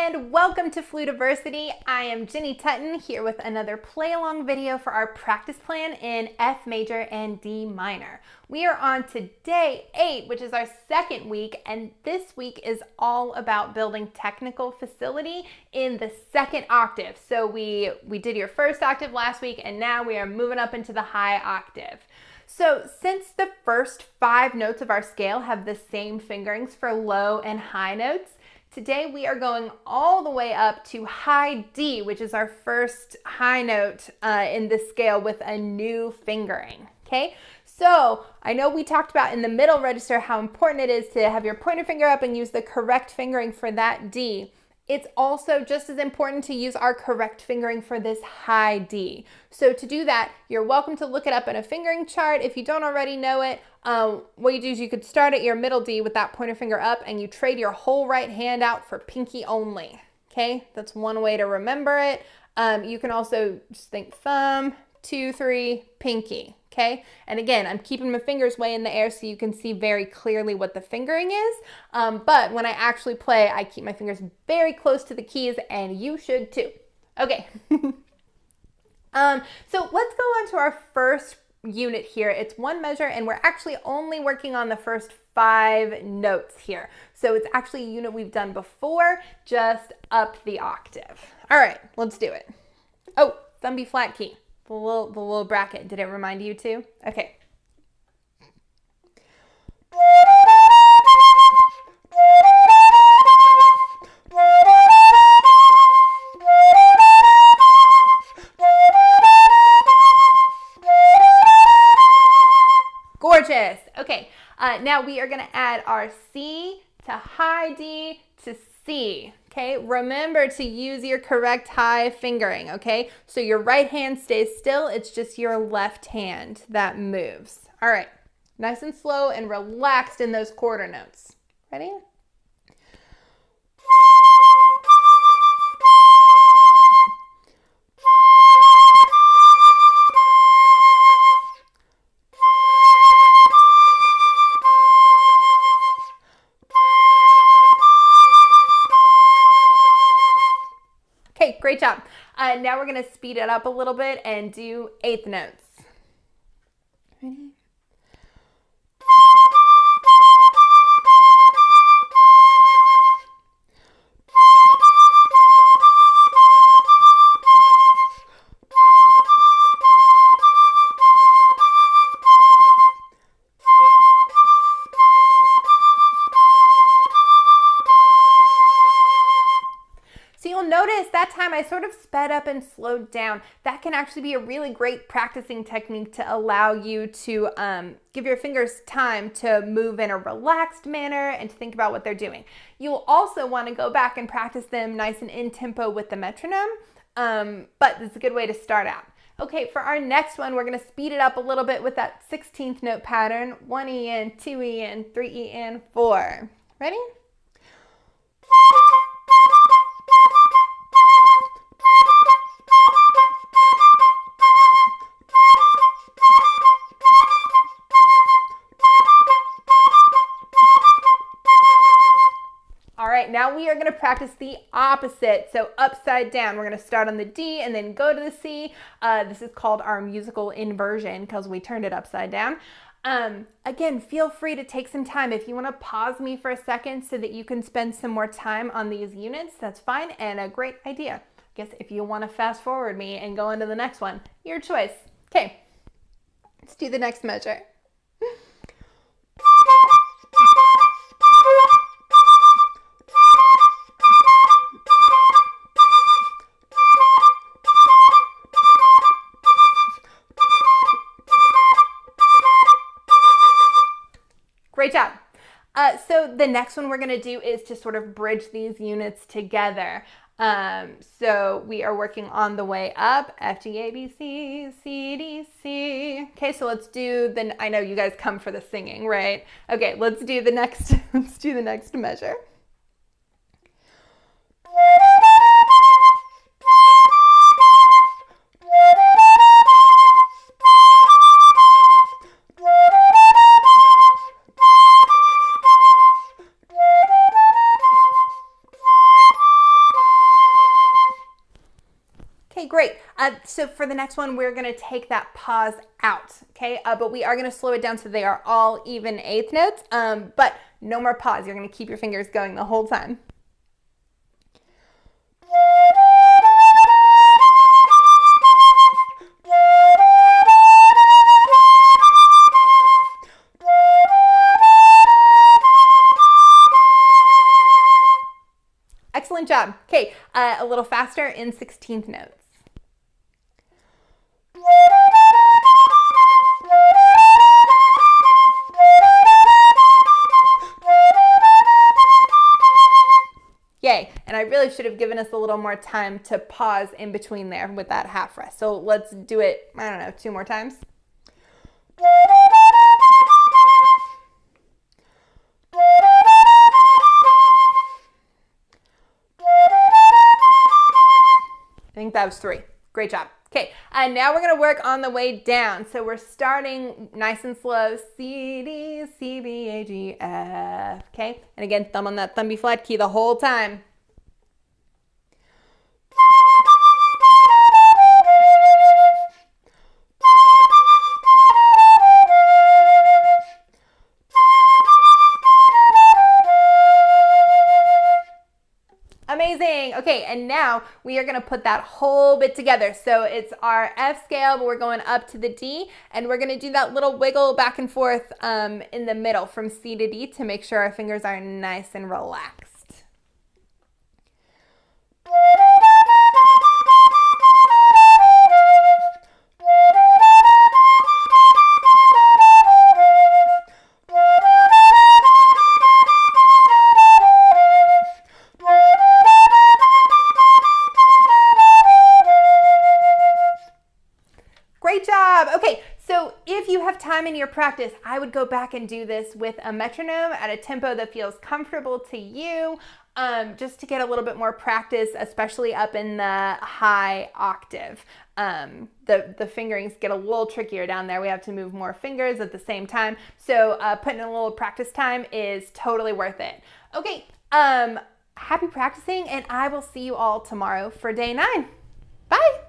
and welcome to Flutiversity. I am Jenny Tutton here with another play-along video for our practice plan in F major and D minor. We are on to day 8, which is our second week, and this week is all about building technical facility in the second octave. So we did your first octave last week, and now we are moving up into the high octave. So since the first 5 notes of our scale have the same fingerings for low and high notes, today we are going all the way up to high D, which is our first high note in this scale with a new fingering, okay? So I know we talked about in the middle register how important it is to have your pointer finger up and use the correct fingering for that D. It's also just as important to use our correct fingering for this high D. So to do that, you're welcome to look it up in a fingering chart. If you don't already know it, what you do is you could start at your middle D with that pointer finger up and you trade your whole right hand out for pinky only. Okay, that's one way to remember it. You can also just think thumb, 2, 3, pinky. Okay, and again, I'm keeping my fingers way in the air so you can see very clearly what the fingering is. But when I actually play, I keep my fingers very close to the keys, and you should too. Okay. So let's go on to our first unit here. It's one measure, and we're actually only working on the first 5 notes here. So it's actually a unit we've done before, just up the octave. All right, let's do it. Oh, thumb B flat key. The little bracket. Did it remind you too? Okay. Gorgeous. Okay. Now we are going to add our C to high D to C. Okay, remember to use your correct high fingering, okay? So your right hand stays still, it's just your left hand that moves. All right, nice and slow and relaxed in those quarter notes. Ready? Okay, great job. Now we're going to speed it up a little bit and do 8th notes. Ready? So you'll notice that time I sort of sped up and slowed down. That can actually be a really great practicing technique to allow you to give your fingers time to move in a relaxed manner and to think about what they're doing. You'll also want to go back and practice them nice and in tempo with the metronome, but it's a good way to start out. Okay, for our next one, we're going to speed it up a little bit with that 16th note pattern. 1 E in, 2 E in, 3 E in, 4. Ready? All right, now we are going to practice the opposite, so upside down. We're going to start on the D and then go to the C. This is called our musical inversion because we turned it upside down. Again, feel free to take some time. If you want to pause me for a second so that you can spend some more time on these units, that's fine and a great idea. I guess if you want to fast forward me and go into the next one, your choice. Okay, let's do the next measure. Great job. So the next one we're going to do is to sort of bridge these units together. So we are working on the way up, F, G, A, B, C, C, D, C. Okay, so let's do I know you guys come for the singing, right? Okay, let's do the next measure. Okay, great. So for the next one, we're gonna take that pause out, okay? But we are gonna slow it down so they are all even eighth notes, but no more pause. You're gonna keep your fingers going the whole time. Excellent job. Okay, a little faster in 16th notes. Yay, and I really should have given us a little more time to pause in between there with that half rest. So let's do it, I don't know, 2 more times. I think that was 3. Great job. Okay, and now we're gonna work on the way down. So we're starting nice and slow, C, D, C, B, A, G, F, okay? And again, thumb on that thumb B flat key the whole time. Amazing. Okay, and now we are going to put that whole bit together. So it's our F scale, but we're going up to the D, and we're going to do that little wiggle back and forth in the middle from C to D to make sure our fingers are nice and relaxed. Great job. Okay, so if you have time in your practice, I would go back and do this with a metronome at a tempo that feels comfortable to you, just to get a little bit more practice, especially up in the high octave. The fingerings get a little trickier down there. We have to move more fingers at the same time. So putting in a little practice time is totally worth it. Okay, happy practicing, and I will see you all tomorrow for day 9. Bye.